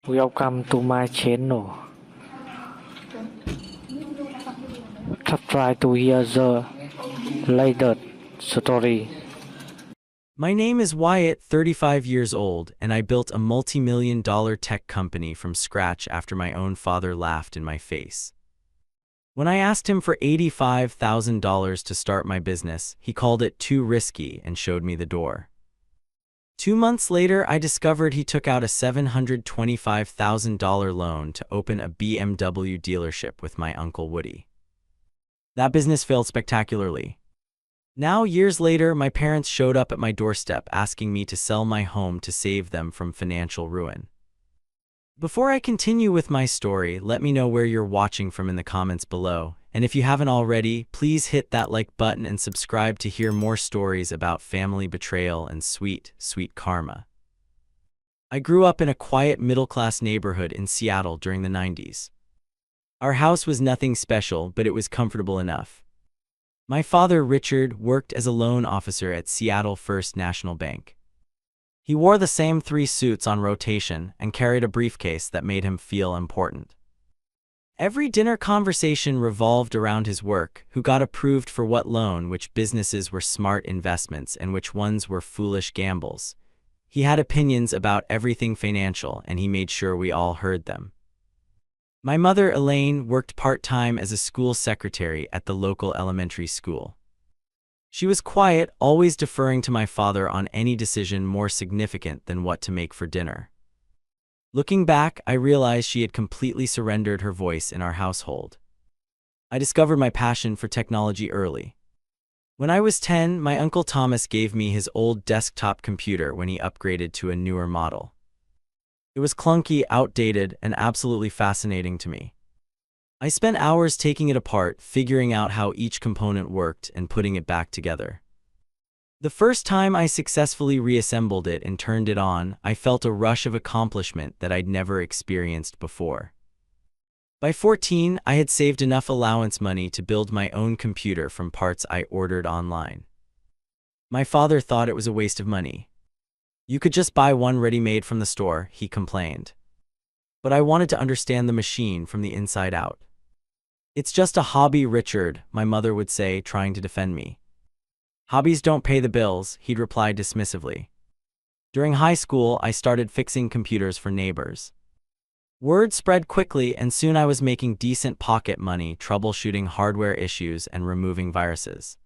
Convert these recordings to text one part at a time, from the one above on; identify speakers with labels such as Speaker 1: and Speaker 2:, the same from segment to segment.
Speaker 1: Welcome to my channel. Try to hear the latest story.
Speaker 2: My name is Wyatt, 35 years old, and I built a multi-million-dollar tech company from scratch after my own father laughed in my face. When I asked him for $85,000 to start my business, he called it too risky and showed me the door. 2 months later, I discovered he took out a $725,000 loan to open a BMW dealership with my Uncle Woody. That business failed spectacularly. Now, years later, my parents showed up at my doorstep asking me to sell my home to save them from financial ruin. Before I continue with my story, let me know where you're watching from in the comments below. And if you haven't already, please hit that like button and subscribe to hear more stories about family betrayal and sweet, sweet karma. I grew up in a quiet middle-class neighborhood in Seattle during the 90s. Our house was nothing special, but it was comfortable enough. My father, Richard, worked as a loan officer at Seattle First National Bank. He wore the same 3 suits on rotation and carried a briefcase that made him feel important. Every dinner conversation revolved around his work, who got approved for what loan, which businesses were smart investments and which ones were foolish gambles. He had opinions about everything financial, and he made sure we all heard them. My mother, Elaine, worked part-time as a school secretary at the local elementary school. She was quiet, always deferring to my father on any decision more significant than what to make for dinner. Looking back, I realized she had completely surrendered her voice in our household. I discovered my passion for technology early. When I was 10, my Uncle Thomas gave me his old desktop computer when he upgraded to a newer model. It was clunky, outdated, and absolutely fascinating to me. I spent hours taking it apart, figuring out how each component worked and putting it back together. The first time I successfully reassembled it and turned it on, I felt a rush of accomplishment that I'd never experienced before. By 14, I had saved enough allowance money to build my own computer from parts I ordered online. My father thought it was a waste of money. "You could just buy one ready-made from the store," he complained. But I wanted to understand the machine from the inside out. "It's just a hobby, Richard," my mother would say, trying to defend me. "Hobbies don't pay the bills," he'd reply dismissively. During high school, I started fixing computers for neighbors. Word spread quickly, and soon I was making decent pocket money troubleshooting hardware issues and removing viruses.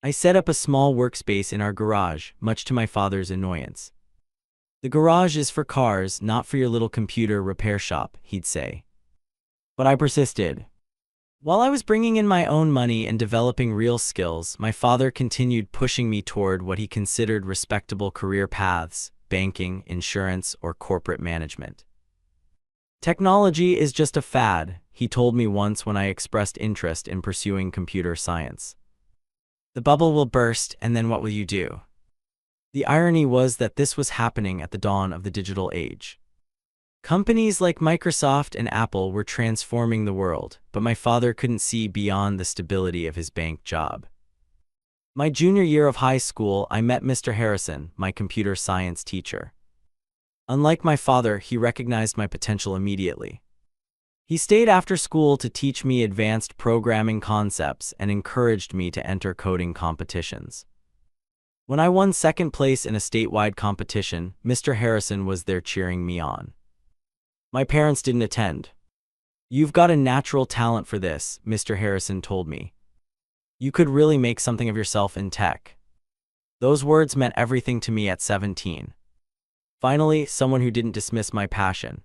Speaker 2: I set up a small workspace in our garage, much to my father's annoyance. "The garage is for cars, not for your little computer repair shop," he'd say. But I persisted. While I was bringing in my own money and developing real skills, my father continued pushing me toward what he considered respectable career paths: banking, insurance, or corporate management. "Technology is just a fad," he told me once when I expressed interest in pursuing computer science. "The bubble will burst, and then what will you do?" The irony was that this was happening at the dawn of the digital age. Companies like Microsoft and Apple were transforming the world, but my father couldn't see beyond the stability of his bank job. My junior year of high school, I met Mr. Harrison, my computer science teacher. Unlike my father, he recognized my potential immediately. He stayed after school to teach me advanced programming concepts and encouraged me to enter coding competitions. When I won second place in a statewide competition, Mr. Harrison was there cheering me on. My parents didn't attend. "You've got a natural talent for this," Mr. Harrison told me. "You could really make something of yourself in tech." Those words meant everything to me at 17. Finally, someone who didn't dismiss my passion.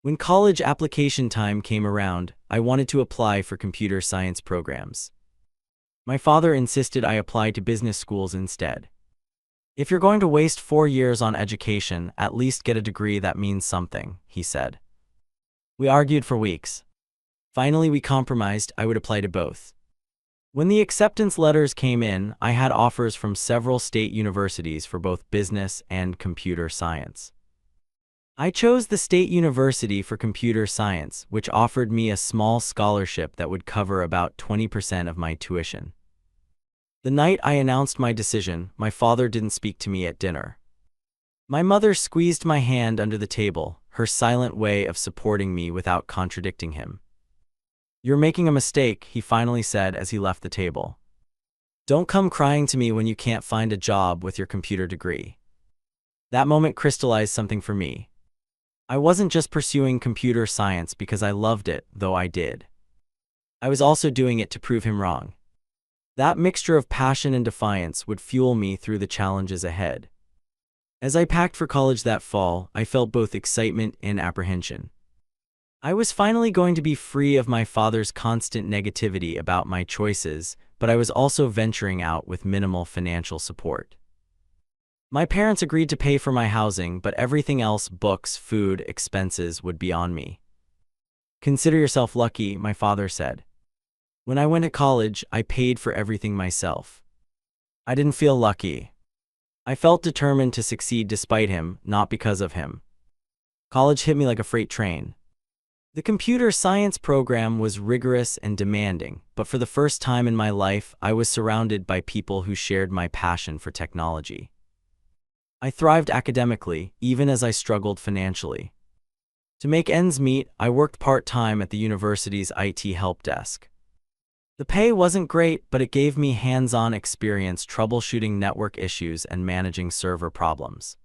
Speaker 2: When college application time came around, I wanted to apply for computer science programs. My father insisted I apply to business schools instead. "If you're going to waste 4 years on education, at least get a degree that means something," he said. We argued for weeks. Finally, we compromised. I would apply to both. When the acceptance letters came in, I had offers from several state universities for both business and computer science. I chose the State University for Computer Science, which offered me a small scholarship that would cover about 20% of my tuition. The night I announced my decision, my father didn't speak to me at dinner. My mother squeezed my hand under the table, her silent way of supporting me without contradicting him. "You're making a mistake," he finally said as he left the table. "Don't come crying to me when you can't find a job with your computer degree." That moment crystallized something for me. I wasn't just pursuing computer science because I loved it, though I did. I was also doing it to prove him wrong. That mixture of passion and defiance would fuel me through the challenges ahead. As I packed for college that fall, I felt both excitement and apprehension. I was finally going to be free of my father's constant negativity about my choices, but I was also venturing out with minimal financial support. My parents agreed to pay for my housing, but everything else, books, food, expenses, would be on me. "Consider yourself lucky," my father said. "When I went to college, I paid for everything myself." I didn't feel lucky. I felt determined to succeed despite him, not because of him. College hit me like a freight train. The computer science program was rigorous and demanding, but for the first time in my life, I was surrounded by people who shared my passion for technology. I thrived academically, even as I struggled financially. To make ends meet, I worked part-time at the university's IT help desk. The pay wasn't great, but it gave me hands-on experience troubleshooting network issues and managing server problems.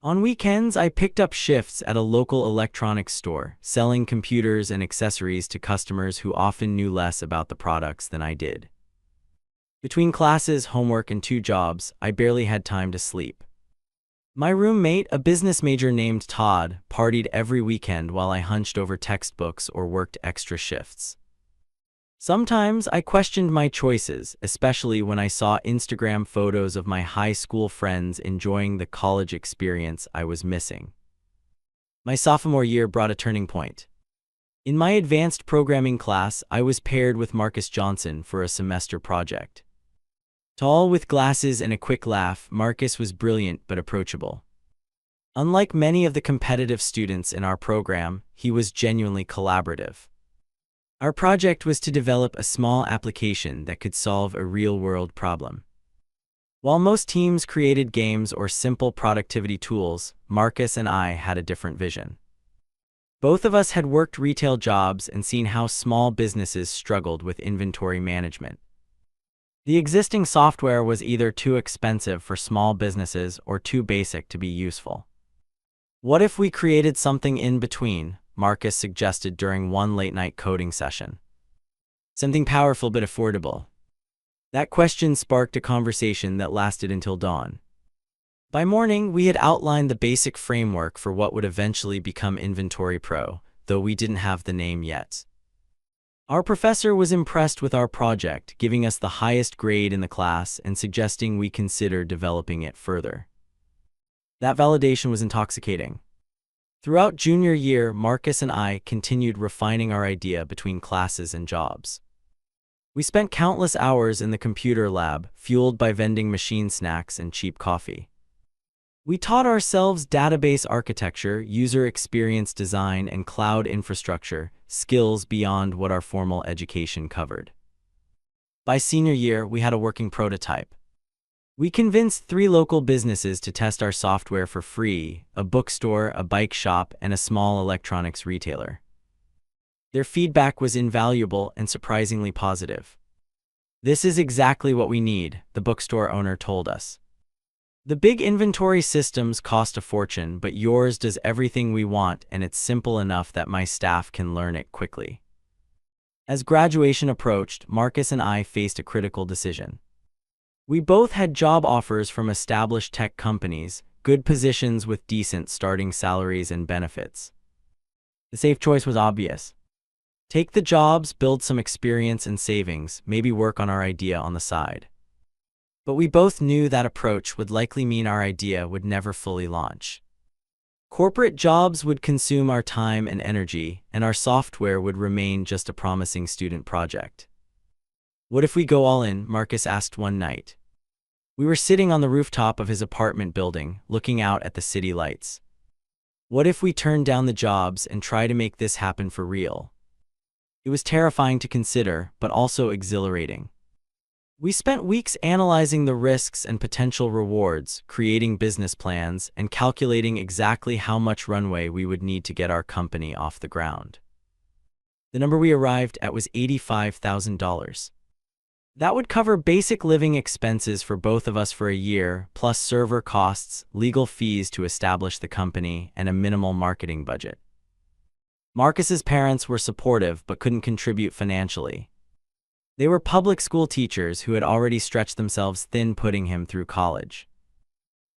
Speaker 2: On weekends, I picked up shifts at a local electronics store, selling computers and accessories to customers who often knew less about the products than I did. Between classes, homework, and 2 jobs, I barely had time to sleep. My roommate, a business major named Todd, partied every weekend while I hunched over textbooks or worked extra shifts. Sometimes I questioned my choices, especially when I saw Instagram photos of my high school friends enjoying the college experience I was missing. My sophomore year brought a turning point. In my advanced programming class, I was paired with Marcus Johnson for a semester project. Tall with glasses and a quick laugh, Marcus was brilliant but approachable. Unlike many of the competitive students in our program, he was genuinely collaborative. Our project was to develop a small application that could solve a real-world problem. While most teams created games or simple productivity tools, Marcus and I had a different vision. Both of us had worked retail jobs and seen how small businesses struggled with inventory management. The existing software was either too expensive for small businesses or too basic to be useful. "What if we created something in between?" Marcus suggested during one late-night coding session. "Something powerful but affordable." That question sparked a conversation that lasted until dawn. By morning, we had outlined the basic framework for what would eventually become Inventory Pro, though we didn't have the name yet. Our professor was impressed with our project, giving us the highest grade in the class and suggesting we consider developing it further. That validation was intoxicating. Throughout junior year, Marcus and I continued refining our idea between classes and jobs. We spent countless hours in the computer lab, fueled by vending machine snacks and cheap coffee. We taught ourselves database architecture, user experience design, and cloud infrastructure, skills beyond what our formal education covered. By senior year, we had a working prototype. We convinced 3 local businesses to test our software for free: a bookstore, a bike shop, and a small electronics retailer. Their feedback was invaluable and surprisingly positive. "This is exactly what we need," the bookstore owner told us. "The big inventory systems cost a fortune, but yours does everything we want, and it's simple enough that my staff can learn it quickly." As graduation approached, Marcus and I faced a critical decision. We both had job offers from established tech companies, good positions with decent starting salaries and benefits. The safe choice was obvious. Take the jobs, build some experience and savings, maybe work on our idea on the side. But we both knew that approach would likely mean our idea would never fully launch. Corporate jobs would consume our time and energy, and our software would remain just a promising student project. "What if we go all in?" Marcus asked one night. We were sitting on the rooftop of his apartment building, looking out at the city lights. "What if we turn down the jobs and try to make this happen for real?" It was terrifying to consider, but also exhilarating. We spent weeks analyzing the risks and potential rewards, creating business plans, and calculating exactly how much runway we would need to get our company off the ground. The number we arrived at was $85,000. That would cover basic living expenses for both of us for a year, plus server costs, legal fees to establish the company, and a minimal marketing budget. Marcus's parents were supportive but couldn't contribute financially. They were public school teachers who had already stretched themselves thin putting him through college.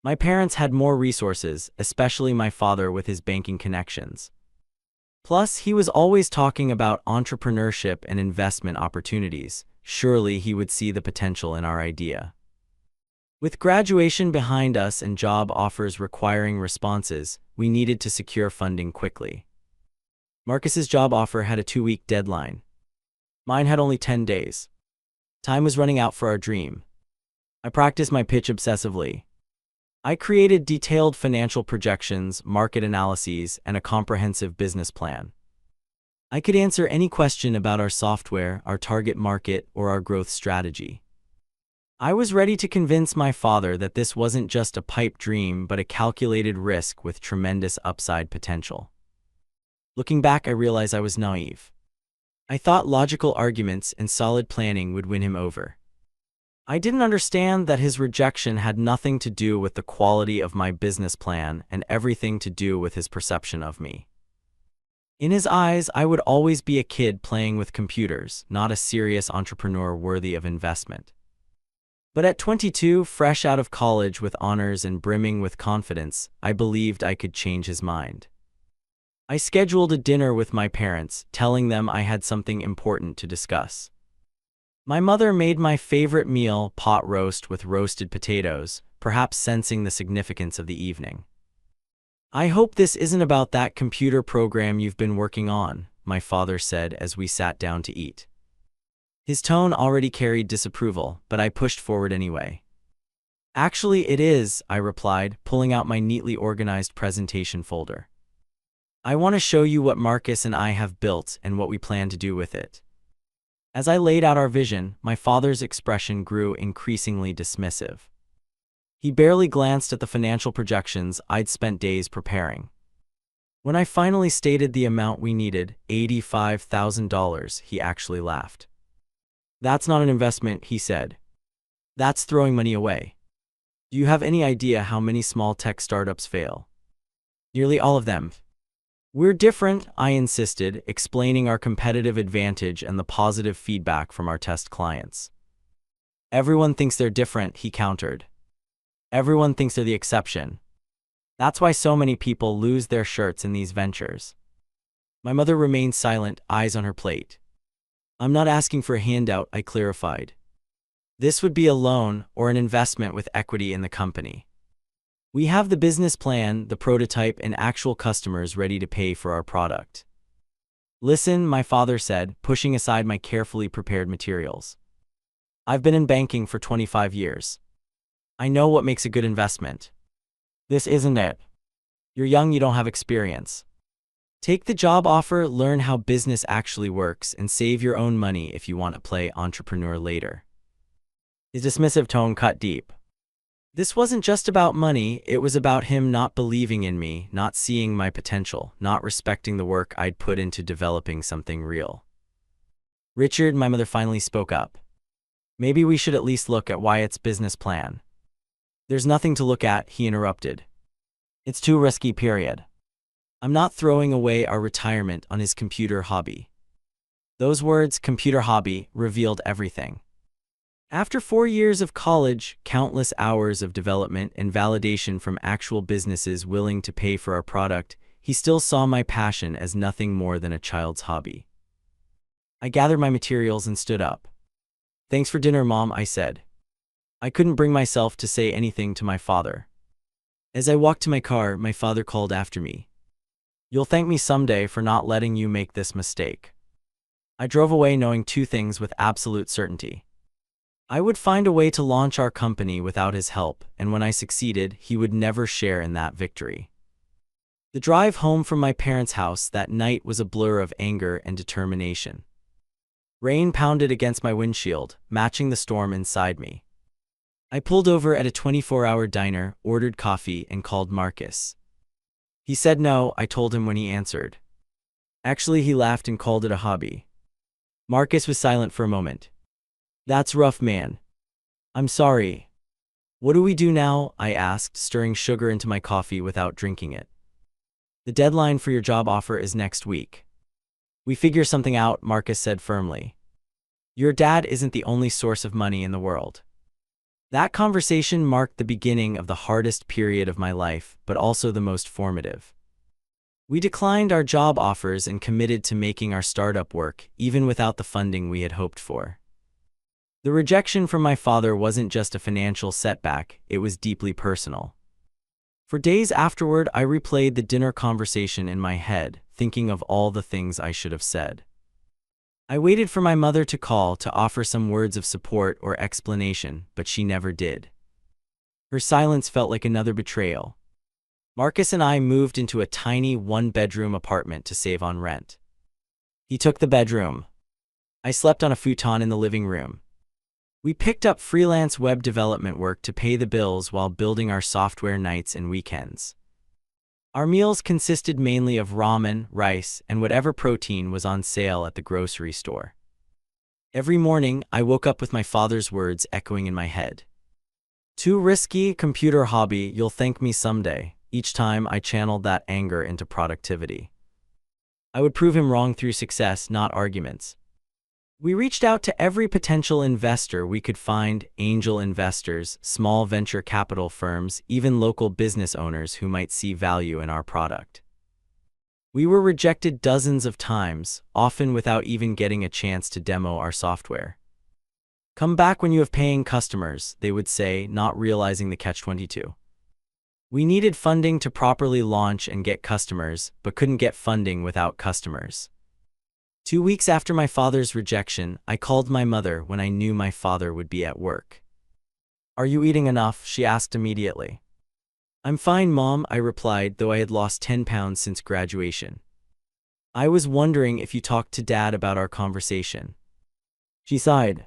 Speaker 2: My parents had more resources, especially my father with his banking connections. Plus, he was always talking about entrepreneurship and investment opportunities. Surely he would see the potential in our idea. With graduation behind us and job offers requiring responses, we needed to secure funding quickly. Marcus's job offer had a 2-week deadline. Mine had only 10 days. Time was running out for our dream. I practiced my pitch obsessively. I created detailed financial projections, market analyses, and a comprehensive business plan. I could answer any question about our software, our target market, or our growth strategy. I was ready to convince my father that this wasn't just a pipe dream but a calculated risk with tremendous upside potential. Looking back, I realized I was naive. I thought logical arguments and solid planning would win him over. I didn't understand that his rejection had nothing to do with the quality of my business plan and everything to do with his perception of me. In his eyes, I would always be a kid playing with computers, not a serious entrepreneur worthy of investment. But at 22, fresh out of college with honors and brimming with confidence, I believed I could change his mind. I scheduled a dinner with my parents, telling them I had something important to discuss. My mother made my favorite meal, pot roast with roasted potatoes, perhaps sensing the significance of the evening. "I hope this isn't about that computer program you've been working on," my father said as we sat down to eat. His tone already carried disapproval, but I pushed forward anyway. "Actually, it is," I replied, pulling out my neatly organized presentation folder. "I want to show you what Marcus and I have built and what we plan to do with it." As I laid out our vision, my father's expression grew increasingly dismissive. He barely glanced at the financial projections I'd spent days preparing. When I finally stated the amount we needed, $85,000, he actually laughed. "That's not an investment," he said. "That's throwing money away. Do you have any idea how many small tech startups fail?" "Nearly all of them." "We're different," I insisted, explaining our competitive advantage and the positive feedback from our test clients. "Everyone thinks they're different," he countered. "Everyone thinks they're the exception. That's why so many people lose their shirts in these ventures." My mother remained silent, eyes on her plate. "I'm not asking for a handout," I clarified. "This would be a loan or an investment with equity in the company. We have the business plan, the prototype, and actual customers ready to pay for our product." "Listen," my father said, pushing aside my carefully prepared materials. "I've been in banking for 25 years. I know what makes a good investment. This isn't it. You're young, you don't have experience. Take the job offer, learn how business actually works, and save your own money if you want to play entrepreneur later." His dismissive tone cut deep. This wasn't just about money, it was about him not believing in me, not seeing my potential, not respecting the work I'd put into developing something real. "Richard," my mother finally spoke up. "Maybe we should at least look at Wyatt's business plan." "There's nothing to look at," he interrupted. "It's too risky, period. I'm not throwing away our retirement on his computer hobby." Those words, computer hobby, revealed everything. After 4 years of college, countless hours of development, and validation from actual businesses willing to pay for our product, he still saw my passion as nothing more than a child's hobby. I gathered my materials and stood up. "Thanks for dinner, Mom," I said. I couldn't bring myself to say anything to my father. As I walked to my car, my father called after me. "You'll thank me someday for not letting you make this mistake." I drove away knowing 2 things with absolute certainty. I would find a way to launch our company without his help, and when I succeeded, he would never share in that victory. The drive home from my parents' house that night was a blur of anger and determination. Rain pounded against my windshield, matching the storm inside me. I pulled over at a 24-hour diner, ordered coffee, and called Marcus. He said no, I told him when he answered. Actually, he laughed and called it a hobby. Marcus was silent for a moment. That's rough, man. I'm sorry. What do we do now? I asked, stirring sugar into my coffee without drinking it. The deadline for your job offer is next week. We figure something out, Marcus said firmly. Your dad isn't the only source of money in the world. That conversation marked the beginning of the hardest period of my life, but also the most formative. We declined our job offers and committed to making our startup work, even without the funding we had hoped for. The rejection from my father wasn't just a financial setback, it was deeply personal. For days afterward, I replayed the dinner conversation in my head, thinking of all the things I should have said. I waited for my mother to call to offer some words of support or explanation, but she never did. Her silence felt like another betrayal. Marcus and I moved into a tiny one-bedroom apartment to save on rent. He took the bedroom. I slept on a futon in the living room. We picked up freelance web development work to pay the bills while building our software nights and weekends. Our meals consisted mainly of ramen, rice, and whatever protein was on sale at the grocery store. Every morning, I woke up with my father's words echoing in my head. Too risky, computer hobby, you'll thank me someday. Each time I channeled that anger into productivity. I would prove him wrong through success, not arguments. We reached out to every potential investor we could find, angel investors, small venture capital firms, even local business owners who might see value in our product. We were rejected dozens of times, often without even getting a chance to demo our software. Come back when you have paying customers, they would say, not realizing the catch-22. We needed funding to properly launch and get customers, but couldn't get funding without customers. 2 weeks after my father's rejection, I called my mother when I knew my father would be at work. Are you eating enough? She asked immediately. I'm fine, Mom, I replied, though I had lost 10 pounds since graduation. I was wondering if you talked to Dad about our conversation. She sighed.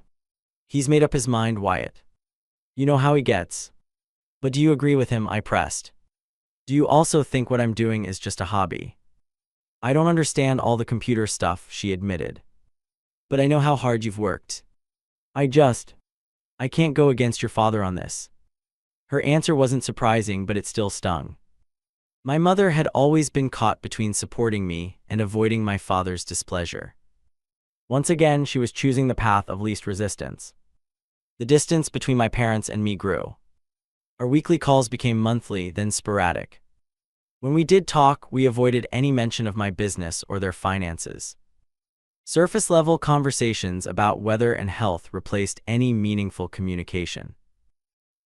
Speaker 2: He's made up his mind, Wyatt. You know how he gets. But do you agree with him? I pressed. Do you also think what I'm doing is just a hobby? I don't understand all the computer stuff, she admitted. But I know how hard you've worked. I can't go against your father on this. Her answer wasn't surprising, but it still stung. My mother had always been caught between supporting me and avoiding my father's displeasure. Once again, she was choosing the path of least resistance. The distance between my parents and me grew. Our weekly calls became monthly, then sporadic. When we did talk, we avoided any mention of my business or their finances. Surface-level conversations about weather and health replaced any meaningful communication.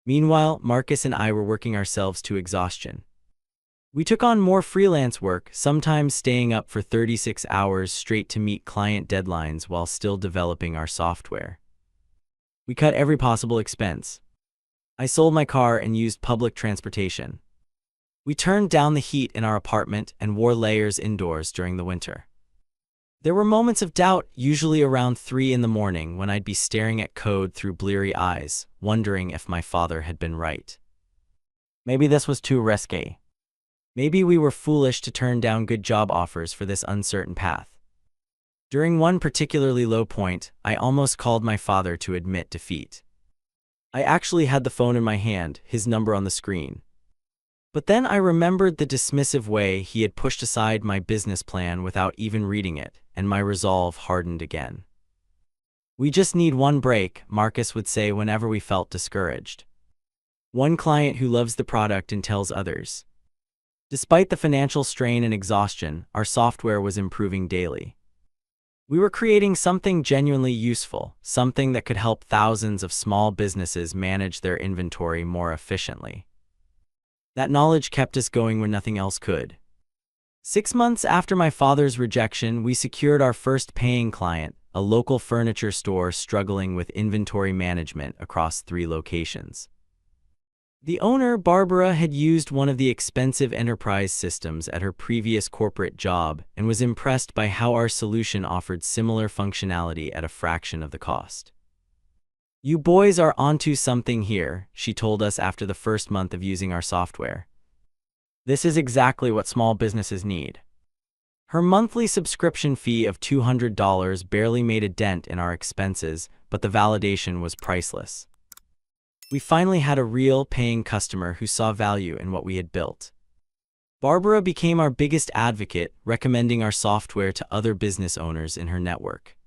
Speaker 2: Meanwhile, Marcus and I were working ourselves to exhaustion. We took on more freelance work, sometimes staying up for 36 hours straight to meet client deadlines while still developing our software. We cut every possible expense. I sold my car and used public transportation. We turned down the heat in our apartment and wore layers indoors during the winter. There were moments of doubt, usually around 3 in the morning, when I'd be staring at code through bleary eyes, wondering if my father had been right. Maybe this was too risky. Maybe we were foolish to turn down good job offers for this uncertain path. During one particularly low point, I almost called my father to admit defeat. I actually had the phone in my hand, his number on the screen. But then I remembered the dismissive way he had pushed aside my business plan without even reading it, and my resolve hardened again. We just need one break, Marcus would say whenever we felt discouraged. One client who loves the product and tells others. Despite the financial strain and exhaustion, our software was improving daily. We were creating something genuinely useful, something that could help thousands of small businesses manage their inventory more efficiently. That knowledge kept us going when nothing else could. 6 months after my father's rejection, we secured our first paying client, a local furniture store struggling with inventory management across 3 locations. The owner, Barbara, had used one of the expensive enterprise systems at her previous corporate job and was impressed by how our solution offered similar functionality at a fraction of the cost. "You boys are onto something here," she told us after the first month of using our software. "This is exactly what small businesses need." Her monthly subscription fee of $200 barely made a dent in our expenses, but the validation was priceless. We finally had a real paying customer who saw value in what we had built. Barbara became our biggest advocate, recommending our software to other business owners in her network.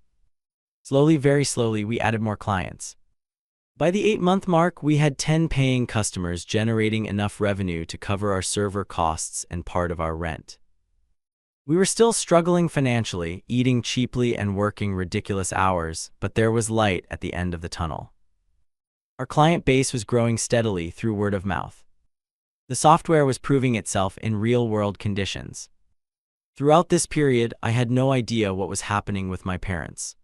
Speaker 2: Slowly, very slowly, we added more clients. By the 8-month mark, we had 10 paying customers, generating enough revenue to cover our server costs and part of our rent. We were still struggling financially, eating cheaply and working ridiculous hours, but there was light at the end of the tunnel. Our client base was growing steadily through word of mouth. The software was proving itself in real-world conditions. Throughout this period, I had no idea what was happening with my parents.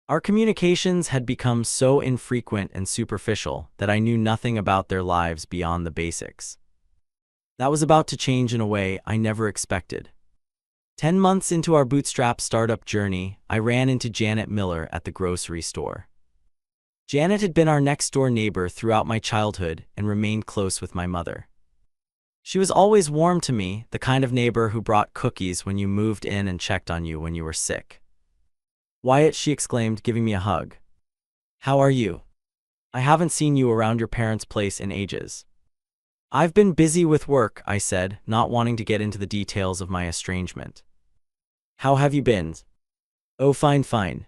Speaker 2: Our communications had become so infrequent and superficial that I knew nothing about their lives beyond the basics. That was about to change in a way I never expected. 10 months into our bootstrap startup journey, I ran into Janet Miller at the grocery store. Janet had been our next-door neighbor throughout my childhood and remained close with my mother. She was always warm to me, the kind of neighbor who brought cookies when you moved in and checked on you when you were sick. "Wyatt," she exclaimed, giving me a hug. "How are you? I haven't seen you around your parents' place in ages." "I've been busy with work," I said, not wanting to get into the details of my estrangement. "How have you been?" "Oh, fine, fine.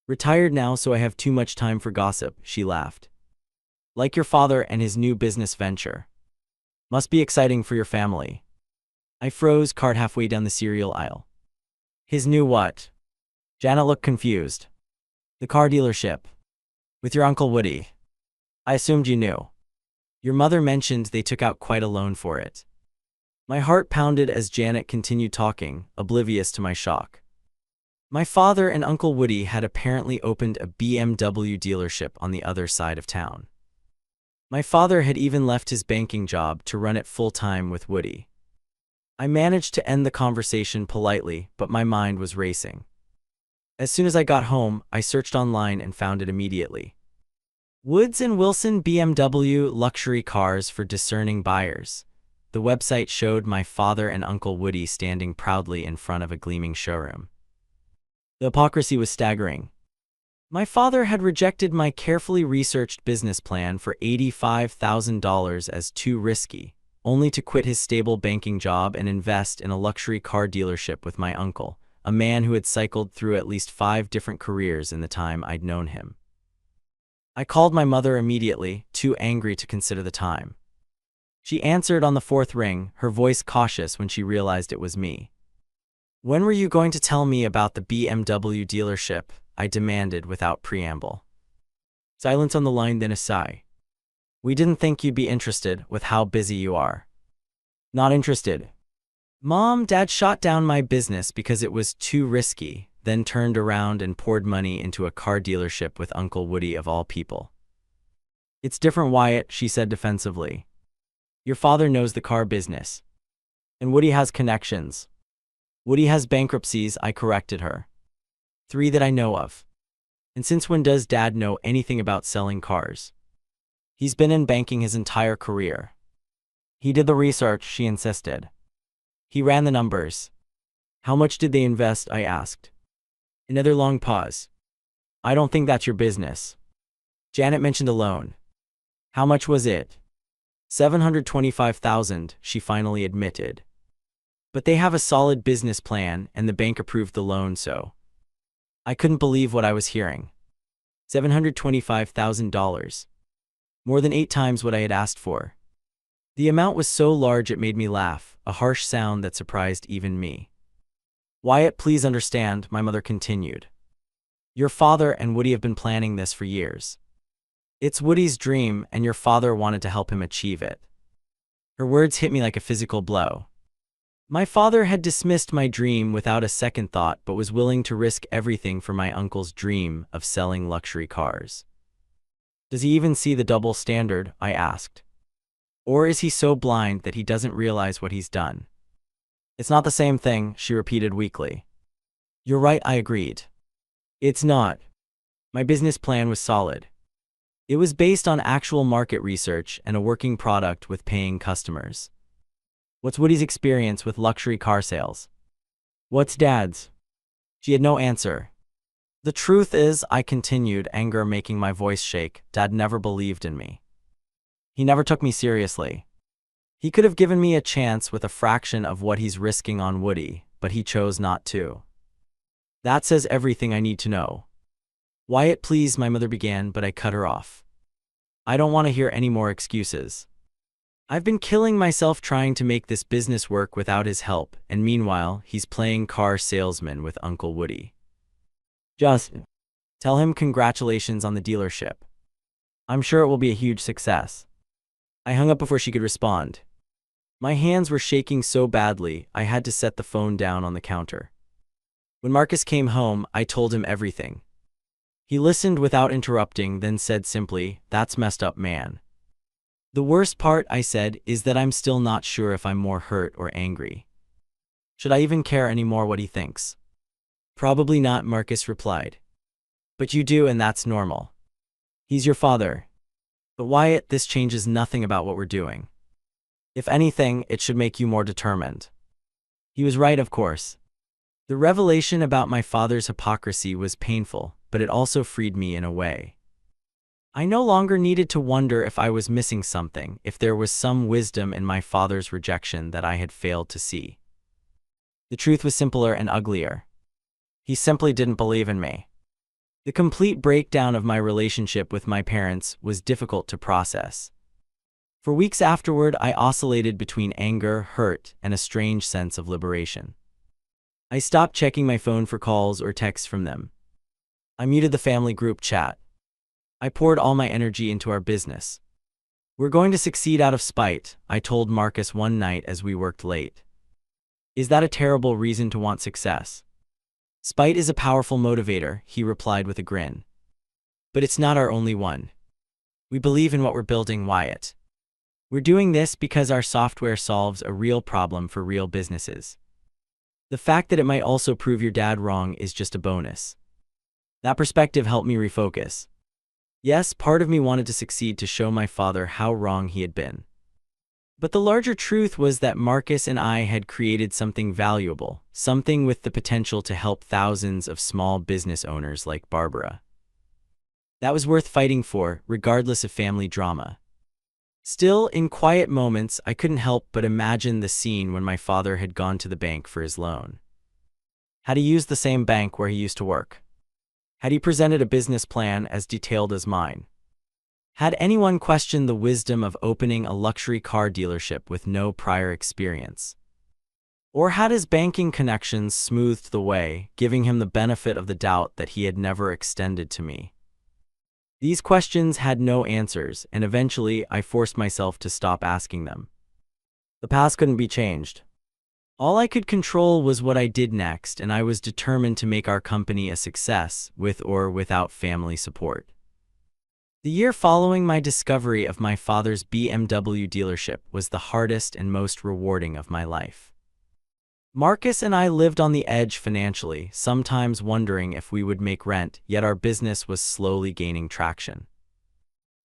Speaker 2: Retired now, so I have too much time for gossip," she laughed. "Like your father and his new business venture. Must be exciting for your family." I froze, cart halfway down the cereal aisle. "His new what?" Janet looked confused. "The car dealership. With your Uncle Woody. I assumed you knew. Your mother mentioned they took out quite a loan for it." My heart pounded as Janet continued talking, oblivious to my shock. My father and Uncle Woody had apparently opened a BMW dealership on the other side of town. My father had even left his banking job to run it full-time with Woody. I managed to end the conversation politely, but my mind was racing. As soon as I got home, I searched online and found it immediately. Woods & Wilson BMW luxury cars for discerning buyers. The website showed my father and Uncle Woody standing proudly in front of a gleaming showroom. The hypocrisy was staggering. My father had rejected my carefully researched business plan for $85,000 as too risky, only to quit his stable banking job and invest in a luxury car dealership with my uncle, a man who had cycled through at least 5 different careers in the time I'd known him. I called my mother immediately, too angry to consider the time. She answered on the 4th ring, her voice cautious when she realized it was me. "When were you going to tell me about the BMW dealership?" I demanded without preamble. Silence on the line, then a sigh. "We didn't think you'd be interested with how busy you are." "Not interested. Mom, Dad shot down my business because it was too risky, then turned around and poured money into a car dealership with Uncle Woody of all people." "It's different, Wyatt," she said defensively. "Your father knows the car business. And Woody has connections. Woody has bankruptcies," I corrected her. 3 that I know of. "And since when does Dad know anything about selling cars?" "He's been in banking his entire career." "He did the research," she insisted. "He ran the numbers." "How much did they invest?" I asked. Another long pause. "I don't think that's your business." Janet mentioned a loan. "How much was it?" $725,000, she finally admitted. "But they have a solid business plan, and the bank approved the loan, so." I couldn't believe what I was hearing. $725,000. More than 8 times what I had asked for. The amount was so large it made me laugh, a harsh sound that surprised even me. "Wyatt, please understand," my mother continued. "Your father and Woody have been planning this for years. It's Woody's dream, and your father wanted to help him achieve it." Her words hit me like a physical blow. My father had dismissed my dream without a second thought, but was willing to risk everything for my uncle's dream of selling luxury cars. "Does he even see the double standard?" I asked. Or is he so blind that he doesn't realize what he's done? It's not the same thing, she repeated weakly. You're right, I agreed. It's not. My business plan was solid. It was based on actual market research and a working product with paying customers. What's Woody's experience with luxury car sales? What's Dad's? She had no answer. The truth is, I continued, anger making my voice shake, Dad never believed in me. He never took me seriously. He could have given me a chance with a fraction of what he's risking on Woody, but he chose not to. That says everything I need to know. Wyatt, please, my mother began, but I cut her off. I don't want to hear any more excuses. I've been killing myself trying to make this business work without his help, and meanwhile, he's playing car salesman with Uncle Woody. Just tell him congratulations on the dealership. I'm sure it will be a huge success. I hung up before she could respond. My hands were shaking so badly, I had to set the phone down on the counter. When Marcus came home, I told him everything. He listened without interrupting, then said simply, "That's messed up, man." The worst part, I said, is that I'm still not sure if I'm more hurt or angry. Should I even care anymore what he thinks? Probably not, Marcus replied. But you do, and that's normal. He's your father. But Wyatt, this changes nothing about what we're doing. If anything, it should make you more determined. He was right, of course. The revelation about my father's hypocrisy was painful, but it also freed me in a way. I no longer needed to wonder if I was missing something, if there was some wisdom in my father's rejection that I had failed to see. The truth was simpler and uglier. He simply didn't believe in me. The complete breakdown of my relationship with my parents was difficult to process. For weeks afterward, I oscillated between anger, hurt, and a strange sense of liberation. I stopped checking my phone for calls or texts from them. I muted the family group chat. I poured all my energy into our business. We're going to succeed out of spite, I told Marcus one night as we worked late. Is that a terrible reason to want success? Spite is a powerful motivator, he replied with a grin. But it's not our only one. We believe in what we're building, Wyatt. We're doing this because our software solves a real problem for real businesses. The fact that it might also prove your dad wrong is just a bonus. That perspective helped me refocus. Yes, part of me wanted to succeed to show my father how wrong he had been. But the larger truth was that Marcus and I had created something valuable, something with the potential to help thousands of small business owners like Barbara. That was worth fighting for, regardless of family drama. Still, in quiet moments, I couldn't help but imagine the scene when my father had gone to the bank for his loan. Had he used the same bank where he used to work? Had he presented a business plan as detailed as mine? Had anyone questioned the wisdom of opening a luxury car dealership with no prior experience? Or had his banking connections smoothed the way, giving him the benefit of the doubt that he had never extended to me? These questions had no answers, and eventually I forced myself to stop asking them. The past couldn't be changed. All I could control was what I did next, and I was determined to make our company a success, with or without family support. The year following my discovery of my father's BMW dealership was the hardest and most rewarding of my life. Marcus and I lived on the edge financially, sometimes wondering if we would make rent, yet our business was slowly gaining traction.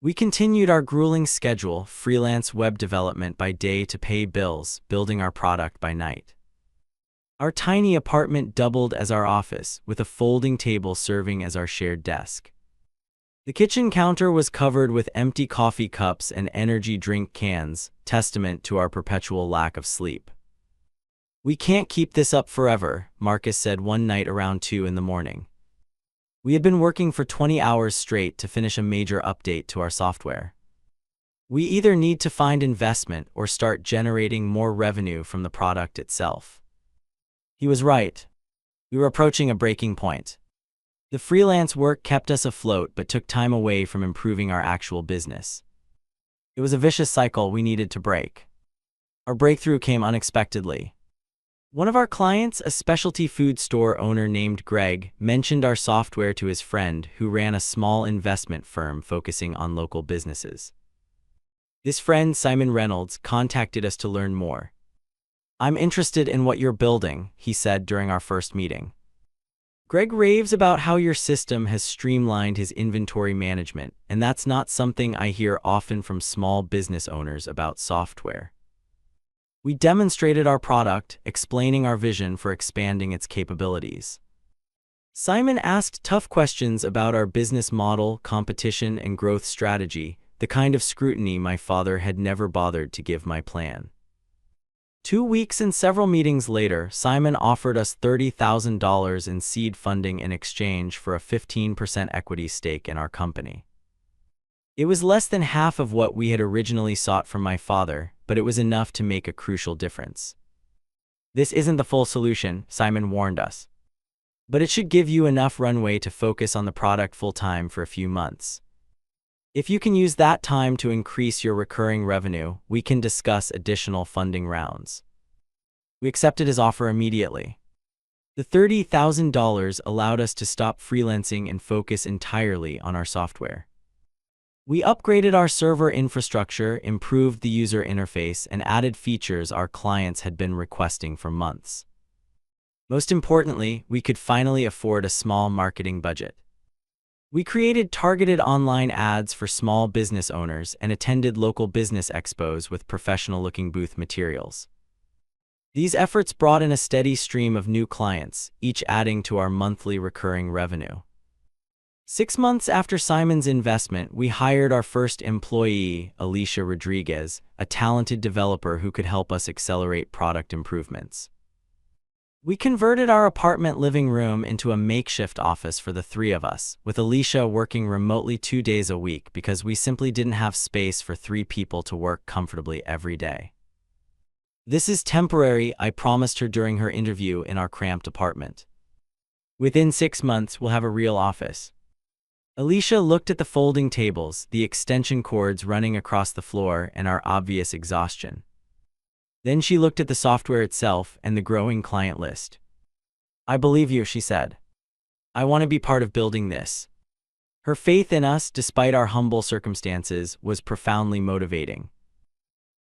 Speaker 2: We continued our grueling schedule, freelance web development by day to pay bills, building our product by night. Our tiny apartment doubled as our office, with a folding table serving as our shared desk. The kitchen counter was covered with empty coffee cups and energy drink cans, testament to our perpetual lack of sleep. We can't keep this up forever, Marcus said one night around 2 in the morning. We had been working for 20 hours straight to finish a major update to our software. We either need to find investment or start generating more revenue from the product itself. He was right. We were approaching a breaking point. The freelance work kept us afloat but took time away from improving our actual business. It was a vicious cycle we needed to break. Our breakthrough came unexpectedly. One of our clients, a specialty food store owner named Greg, mentioned our software to his friend who ran a small investment firm focusing on local businesses. This friend, Simon Reynolds, contacted us to learn more. "I'm interested in what you're building," he said during our first meeting. "Greg raves about how your system has streamlined his inventory management, and that's not something I hear often from small business owners about software." We demonstrated our product, explaining our vision for expanding its capabilities. Simon asked tough questions about our business model, competition, and growth strategy, the kind of scrutiny my father had never bothered to give my plan. 2 weeks and several meetings later, Simon offered us $30,000 in seed funding in exchange for a 15% equity stake in our company. It was less than half of what we had originally sought from my father, but it was enough to make a crucial difference. "This isn't the full solution," Simon warned us, "but it should give you enough runway to focus on the product full-time for a few months. If you can use that time to increase your recurring revenue, we can discuss additional funding rounds." We accepted his offer immediately. The $30,000 allowed us to stop freelancing and focus entirely on our software. We upgraded our server infrastructure, improved the user interface, and added features our clients had been requesting for months. Most importantly, we could finally afford a small marketing budget. We created targeted online ads for small business owners and attended local business expos with professional-looking booth materials. These efforts brought in a steady stream of new clients, each adding to our monthly recurring revenue. 6 months after Simon's investment, we hired our first employee, Alicia Rodriguez, a talented developer who could help us accelerate product improvements. We converted our apartment living room into a makeshift office for the 3 of us, with Alicia working remotely 2 days a week because we simply didn't have space for 3 people to work comfortably every day. "This is temporary," I promised her during her interview in our cramped apartment. "Within 6 months, we'll have a real office." Alicia looked at the folding tables, the extension cords running across the floor, and our obvious exhaustion. Then she looked at the software itself and the growing client list. "I believe you," she said. "I want to be part of building this." Her faith in us, despite our humble circumstances, was profoundly motivating.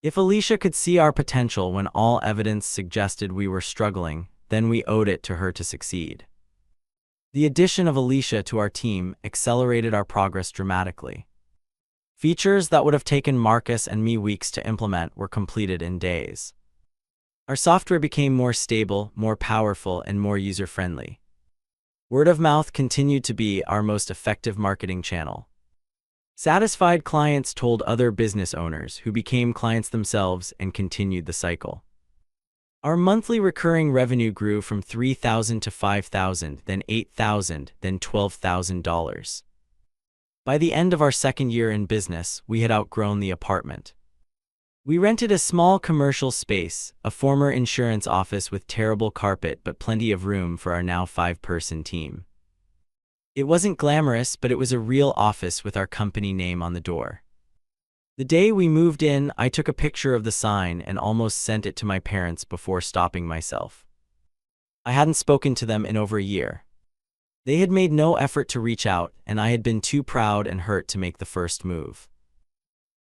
Speaker 2: If Alicia could see our potential when all evidence suggested we were struggling, then we owed it to her to succeed. The addition of Alicia to our team accelerated our progress dramatically. Features that would have taken Marcus and me weeks to implement were completed in days. Our software became more stable, more powerful, and more user-friendly. Word of mouth continued to be our most effective marketing channel. Satisfied clients told other business owners, who became clients themselves and continued the cycle. Our monthly recurring revenue grew from $3,000 to $5,000, then $8,000, then $12,000. By the end of our second year in business, we had outgrown the apartment. We rented a small commercial space, a former insurance office with terrible carpet but plenty of room for our now 5-person team. It wasn't glamorous, but it was a real office with our company name on the door. The day we moved in, I took a picture of the sign and almost sent it to my parents before stopping myself. I hadn't spoken to them in over a year. They had made no effort to reach out, and I had been too proud and hurt to make the first move.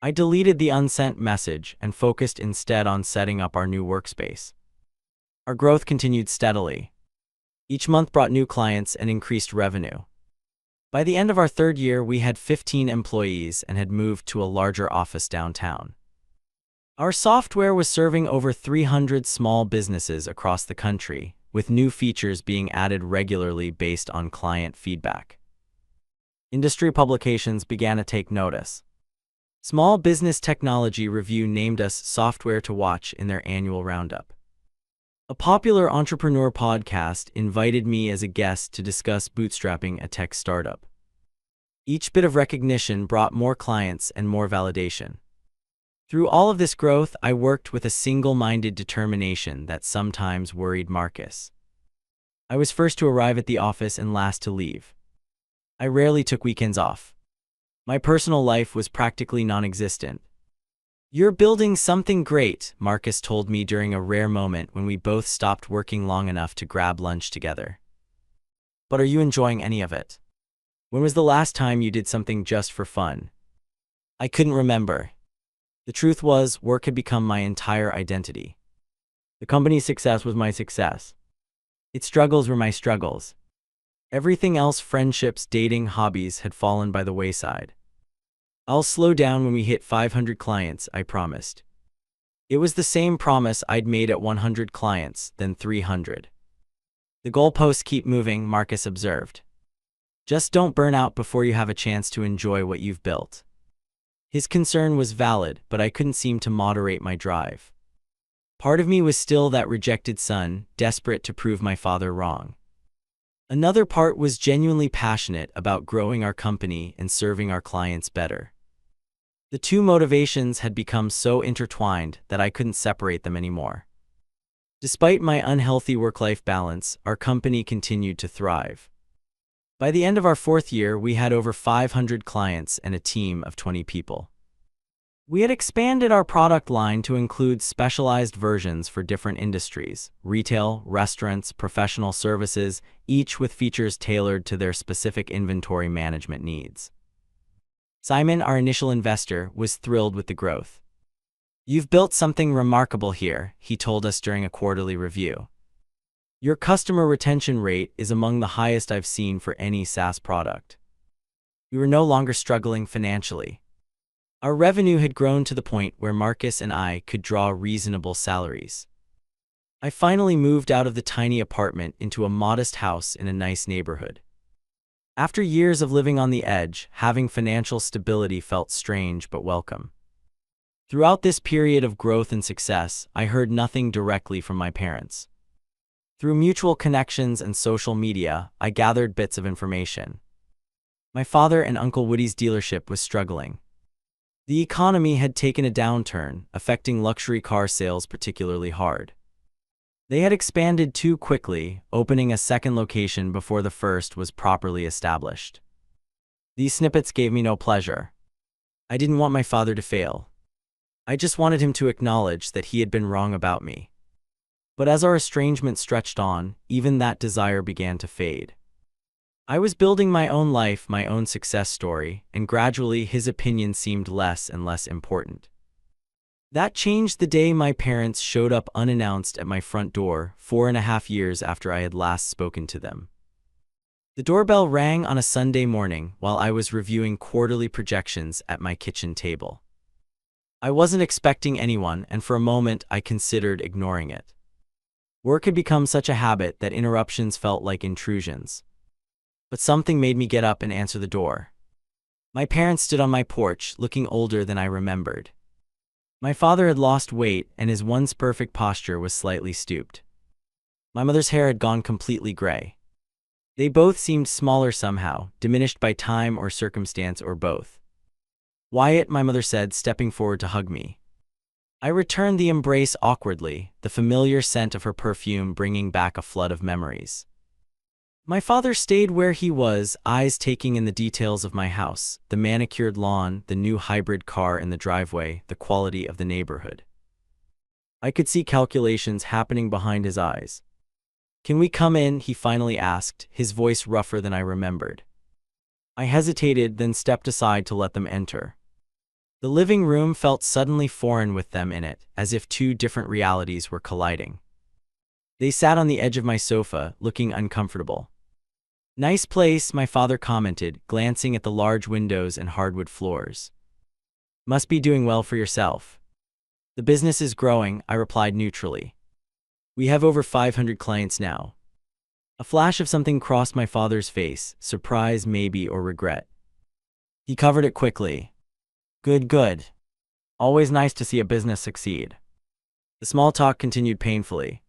Speaker 2: I deleted the unsent message and focused instead on setting up our new workspace. Our growth continued steadily. Each month brought new clients and increased revenue. By the end of our 3rd year, we had 15 employees and had moved to a larger office downtown. Our software was serving over 300 small businesses across the country, with new features being added regularly based on client feedback. Industry publications began to take notice. Small Business Technology Review named us Software to Watch in their annual roundup. A popular entrepreneur podcast invited me as a guest to discuss bootstrapping a tech startup. Each bit of recognition brought more clients and more validation. Through all of this growth, I worked with a single-minded determination that sometimes worried Marcus. I was first to arrive at the office and last to leave. I rarely took weekends off. My personal life was practically non-existent. "You're building something great," Marcus told me during a rare moment when we both stopped working long enough to grab lunch together. "But are you enjoying any of it? When was the last time you did something just for fun?" I couldn't remember. The truth was, work had become my entire identity. The company's success was my success. Its struggles were my struggles. Everything else, friendships, dating, hobbies, had fallen by the wayside. "I'll slow down when we hit 500 clients," I promised. It was the same promise I'd made at 100 clients, then 300. "The goalposts keep moving," Marcus observed. "Just don't burn out before you have a chance to enjoy what you've built." His concern was valid, but I couldn't seem to moderate my drive. Part of me was still that rejected son, desperate to prove my father wrong. Another part was genuinely passionate about growing our company and serving our clients better. The two motivations had become so intertwined that I couldn't separate them anymore. Despite my unhealthy work-life balance, our company continued to thrive. By the end of our 4th year, we had over 500 clients and a team of 20 people. We had expanded our product line to include specialized versions for different industries: retail, restaurants, professional services, each with features tailored to their specific inventory management needs. Simon, our initial investor, was thrilled with the growth. "You've built something remarkable here," he told us during a quarterly review. "Your customer retention rate is among the highest I've seen for any SaaS product." We were no longer struggling financially. Our revenue had grown to the point where Marcus and I could draw reasonable salaries. I finally moved out of the tiny apartment into a modest house in a nice neighborhood. After years of living on the edge, having financial stability felt strange but welcome. Throughout this period of growth and success, I heard nothing directly from my parents. Through mutual connections and social media, I gathered bits of information. My father and Uncle Woody's dealership was struggling. The economy had taken a downturn, affecting luxury car sales particularly hard. They had expanded too quickly, opening a second location before the first was properly established. These snippets gave me no pleasure. I didn't want my father to fail. I just wanted him to acknowledge that he had been wrong about me. But as our estrangement stretched on, even that desire began to fade. I was building my own life, my own success story, and gradually his opinion seemed less and less important. That changed the day my parents showed up unannounced at my front door, 4.5 years after I had last spoken to them. The doorbell rang on a Sunday morning while I was reviewing quarterly projections at my kitchen table. I wasn't expecting anyone, and for a moment I considered ignoring it. Work had become such a habit that interruptions felt like intrusions. But something made me get up and answer the door. My parents stood on my porch, looking older than I remembered. My father had lost weight, and his once perfect posture was slightly stooped. My mother's hair had gone completely gray. They both seemed smaller somehow, diminished by time or circumstance or both. "Wyatt," my mother said, stepping forward to hug me. I returned the embrace awkwardly, the familiar scent of her perfume bringing back a flood of memories. My father stayed where he was, eyes taking in the details of my house, the manicured lawn, the new hybrid car in the driveway, the quality of the neighborhood. I could see calculations happening behind his eyes. "Can we come in?" he finally asked, his voice rougher than I remembered. I hesitated, then stepped aside to let them enter. The living room felt suddenly foreign with them in it, as if two different realities were colliding. They sat on the edge of my sofa, looking uncomfortable. "Nice place," my father commented, glancing at the large windows and hardwood floors. "Must be doing well for yourself." "The business is growing," I replied neutrally. "We have over 500 clients now." A flash of something crossed my father's face, surprise maybe or regret. He covered it quickly. "Good, good. Always nice to see a business succeed." The small talk continued painfully.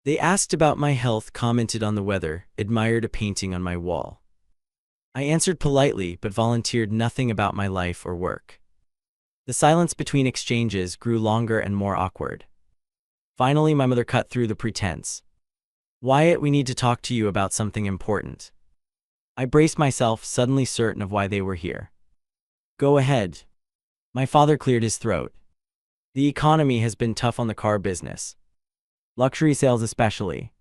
Speaker 2: They asked about my health, commented on the weather, admired a painting on my wall. I answered politely but volunteered nothing about my life or work. The silence between exchanges grew longer and more awkward. Finally, my mother cut through the pretense. "Wyatt, we need to talk to you about something important." I braced myself, suddenly certain of why they were here. "Go ahead." My father cleared his throat. "The economy has been tough on the car business. Luxury sales especially.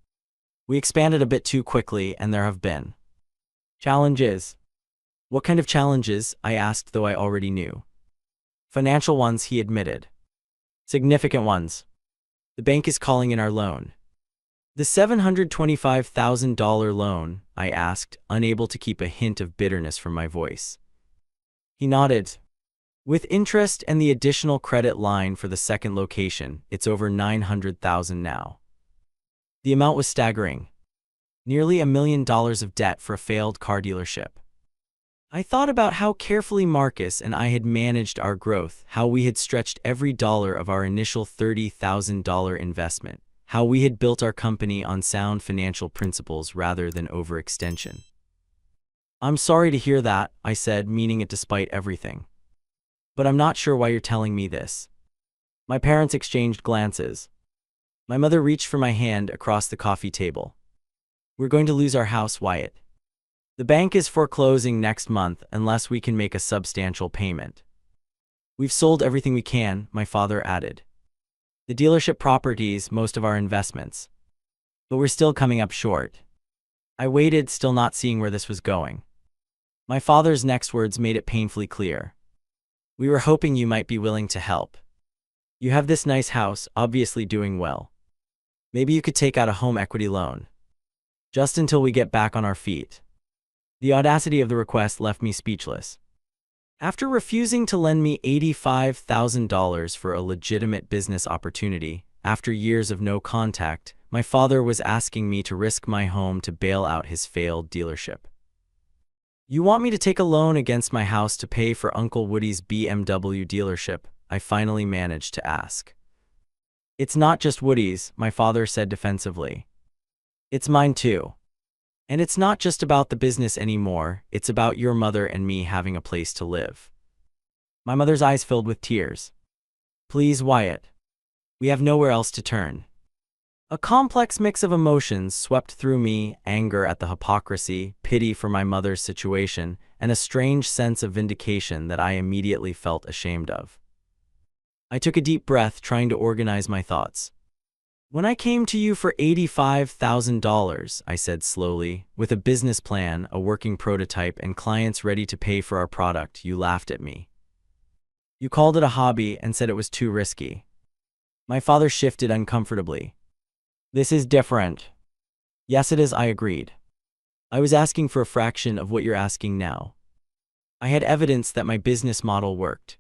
Speaker 2: We expanded a bit too quickly, and there have been challenges." "What kind of challenges?" I asked, though I already knew. Financial ones, he admitted. Significant ones. The bank is calling in our loan. The $725,000 loan, I asked, unable to keep a hint of bitterness from my voice. He nodded. With interest and the additional credit line for the second location, it's over $900,000 now. The amount was staggering. Nearly $1 million of debt for a failed car dealership. I thought about how carefully Marcus and I had managed our growth, how we had stretched every dollar of our initial $30,000 investment, how we had built our company on sound financial principles rather than overextension. I'm sorry to hear that, I said, meaning it despite everything. But I'm not sure why you're telling me this. My parents exchanged glances. My mother reached for my hand across the coffee table. We're going to lose our house, Wyatt. The bank is foreclosing next month unless we can make a substantial payment. We've sold everything we can, my father added. The dealership properties, most of our investments. But we're still coming up short. I waited, still not seeing where this was going. My father's next words made it painfully clear. We were hoping you might be willing to help. You have this nice house, obviously doing well. Maybe you could take out a home equity loan. Just until we get back on our feet. The audacity of the request left me speechless. After refusing to lend me $85,000 for a legitimate business opportunity, after years of no contact, my father was asking me to risk my home to bail out his failed dealership. You want me to take a loan against my house to pay for Uncle Woody's BMW dealership? I finally managed to ask. It's not just Woody's, my father said defensively. It's mine too. And it's not just about the business anymore, it's about your mother and me having a place to live. My mother's eyes filled with tears. Please, Wyatt. We have nowhere else to turn. A complex mix of emotions swept through me, anger at the hypocrisy, pity for my mother's situation, and a strange sense of vindication that I immediately felt ashamed of. I took a deep breath, trying to organize my thoughts. When I came to you for $85,000, I said slowly, with a business plan, a working prototype, and clients ready to pay for our product, you laughed at me. You called it a hobby and said it was too risky. My father shifted uncomfortably. This is different. Yes, it is, I agreed. I was asking for a fraction of what you're asking now. I had evidence that my business model worked.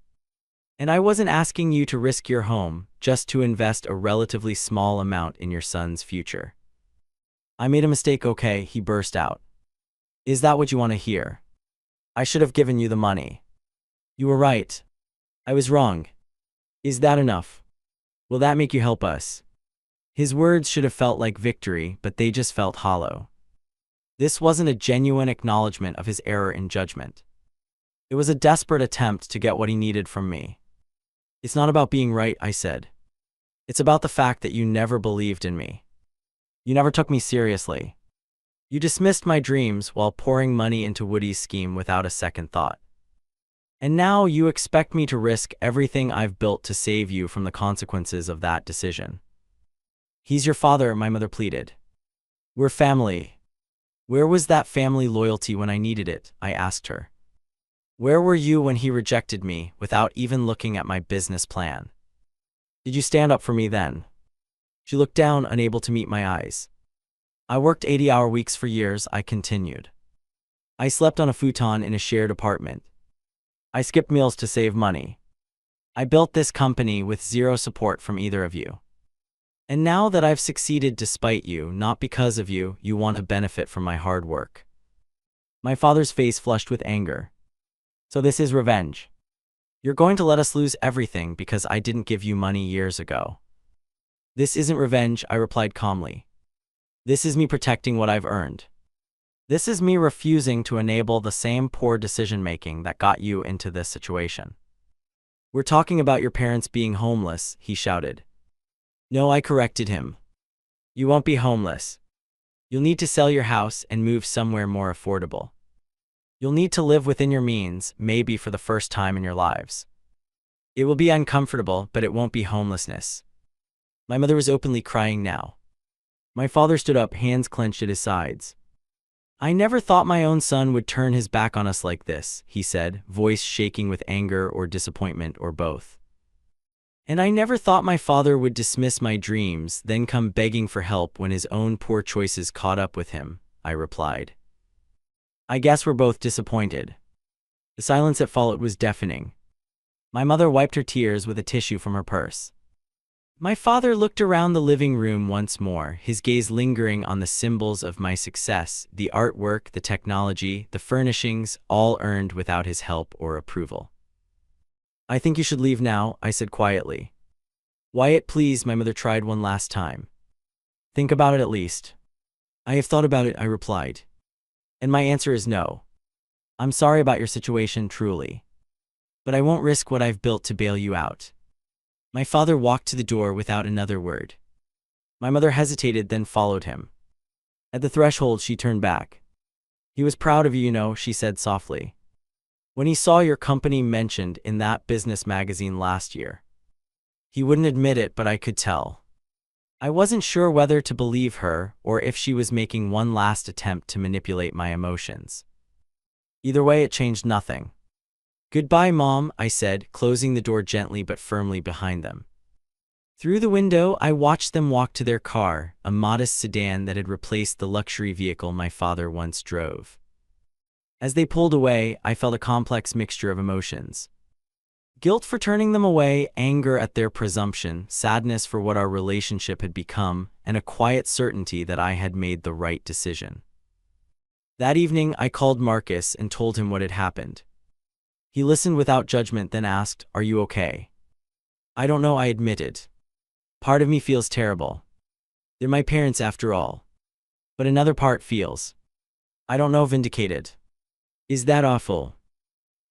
Speaker 2: And I wasn't asking you to risk your home, just to invest a relatively small amount in your son's future. I made a mistake, okay, he burst out. Is that what you want to hear? I should have given you the money. You were right. I was wrong. Is that enough? Will that make you help us? His words should have felt like victory, but they just felt hollow. This wasn't a genuine acknowledgement of his error in judgment. It was a desperate attempt to get what he needed from me. It's not about being right, I said. It's about the fact that you never believed in me. You never took me seriously. You dismissed my dreams while pouring money into Woody's scheme without a second thought. And now you expect me to risk everything I've built to save you from the consequences of that decision. He's your father, my mother pleaded. We're family. Where was that family loyalty when I needed it? I asked her. Where were you when he rejected me without even looking at my business plan? Did you stand up for me then? She looked down, unable to meet my eyes. I worked 80-hour weeks for years, I continued. I slept on a futon in a shared apartment. I skipped meals to save money. I built this company with zero support from either of you. And now that I've succeeded despite you, not because of you, you want to benefit from my hard work. My father's face flushed with anger. So this is revenge. You're going to let us lose everything because I didn't give you money years ago. This isn't revenge, I replied calmly. This is me protecting what I've earned. This is me refusing to enable the same poor decision-making that got you into this situation. We're talking about your parents being homeless, he shouted. No, I corrected him. You won't be homeless. You'll need to sell your house and move somewhere more affordable. You'll need to live within your means, maybe for the first time in your lives. It will be uncomfortable, but it won't be homelessness. My mother was openly crying now. My father stood up, hands clenched at his sides. "I never thought my own son would turn his back on us like this," he said, voice shaking with anger or disappointment or both. "And I never thought my father would dismiss my dreams, then come begging for help when his own poor choices caught up with him," I replied. I guess we're both disappointed. The silence that followed was deafening. My mother wiped her tears with a tissue from her purse. My father looked around the living room once more, his gaze lingering on the symbols of my success, the artwork, the technology, the furnishings, all earned without his help or approval. "I think you should leave now," I said quietly. "Wyatt, please," my mother tried one last time. "Think about it at least." "I have thought about it," I replied. "And my answer is no. I'm sorry about your situation, truly. But I won't risk what I've built to bail you out." My father walked to the door without another word. My mother hesitated, then followed him. At the threshold, she turned back. "He was proud of you, you know," she said softly. "When he saw your company mentioned in that business magazine last year. He wouldn't admit it, but I could tell." I wasn't sure whether to believe her or if she was making one last attempt to manipulate my emotions. Either way, it changed nothing. "Goodbye, Mom," I said, closing the door gently but firmly behind them. Through the window, I watched them walk to their car, a modest sedan that had replaced the luxury vehicle my father once drove. As they pulled away, I felt a complex mixture of emotions. Guilt for turning them away, anger at their presumption, sadness for what our relationship had become, and a quiet certainty that I had made the right decision. That evening, I called Marcus and told him what had happened. He listened without judgment, then asked, "Are you okay?" "I don't know," I admitted. "Part of me feels terrible. They're my parents after all. But another part feels, I don't know, vindicated." "Is that awful?"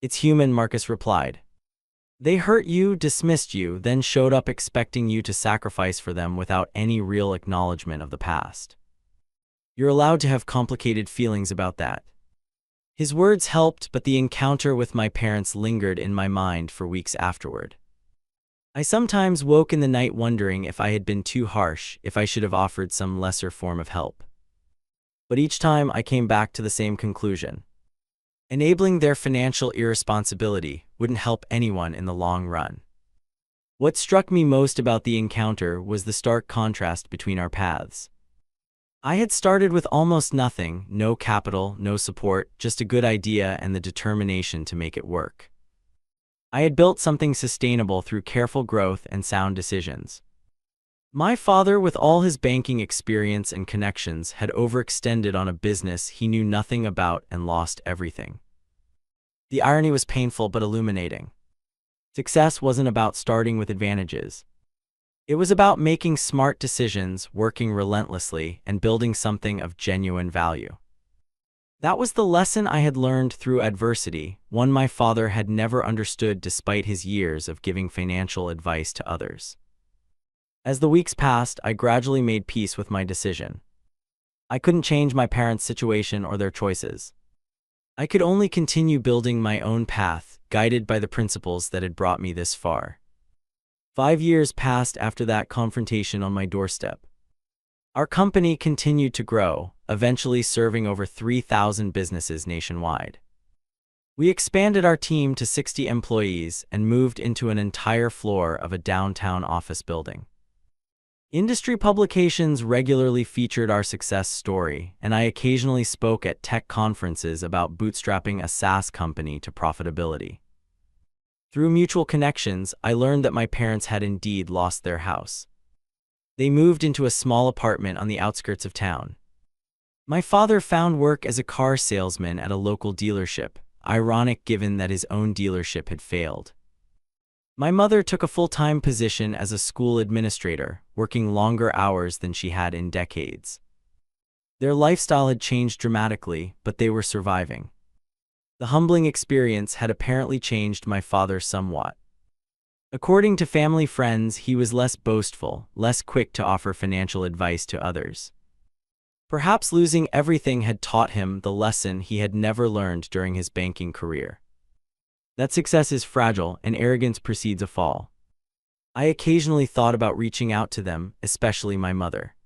Speaker 2: "It's human," Marcus replied. "They hurt you, dismissed you, then showed up expecting you to sacrifice for them without any real acknowledgement of the past. You're allowed to have complicated feelings about that." His words helped, but the encounter with my parents lingered in my mind for weeks afterward. I sometimes woke in the night wondering if I had been too harsh, if I should have offered some lesser form of help. But each time I came back to the same conclusion. Enabling their financial irresponsibility wouldn't help anyone in the long run. What struck me most about the encounter was the stark contrast between our paths. I had started with almost nothing, no capital, no support, just a good idea and the determination to make it work. I had built something sustainable through careful growth and sound decisions. My father, with all his banking experience and connections, had overextended on a business he knew nothing about and lost everything. The irony was painful but illuminating. Success wasn't about starting with advantages. It was about making smart decisions, working relentlessly, and building something of genuine value. That was the lesson I had learned through adversity, one my father had never understood despite his years of giving financial advice to others. As the weeks passed, I gradually made peace with my decision. I couldn't change my parents' situation or their choices. I could only continue building my own path, guided by the principles that had brought me this far. 5 years passed after that confrontation on my doorstep. Our company continued to grow, eventually serving over 3,000 businesses nationwide. We expanded our team to 60 employees and moved into an entire floor of a downtown office building. Industry publications regularly featured our success story, and I occasionally spoke at tech conferences about bootstrapping a SaaS company to profitability. Through mutual connections, I learned that my parents had indeed lost their house. They moved into a small apartment on the outskirts of town. My father found work as a car salesman at a local dealership, ironic given that his own dealership had failed. My mother took a full-time position as a school administrator, working longer hours than she had in decades. Their lifestyle had changed dramatically, but they were surviving. The humbling experience had apparently changed my father somewhat. According to family friends, he was less boastful, less quick to offer financial advice to others. Perhaps losing everything had taught him the lesson he had never learned during his banking career: that success is fragile and arrogance precedes a fall. I occasionally thought about reaching out to them, especially my mother.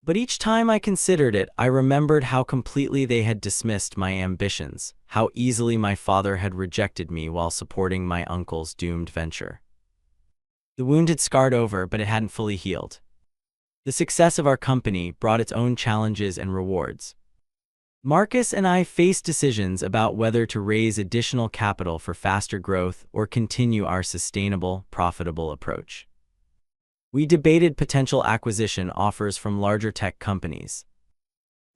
Speaker 2: But each time I considered it, I remembered how completely they had dismissed my ambitions, how easily my father had rejected me while supporting my uncle's doomed venture. The wound had scarred over, but it hadn't fully healed. The success of our company brought its own challenges and rewards. Marcus and I faced decisions about whether to raise additional capital for faster growth or continue our sustainable, profitable approach. We debated potential acquisition offers from larger tech companies.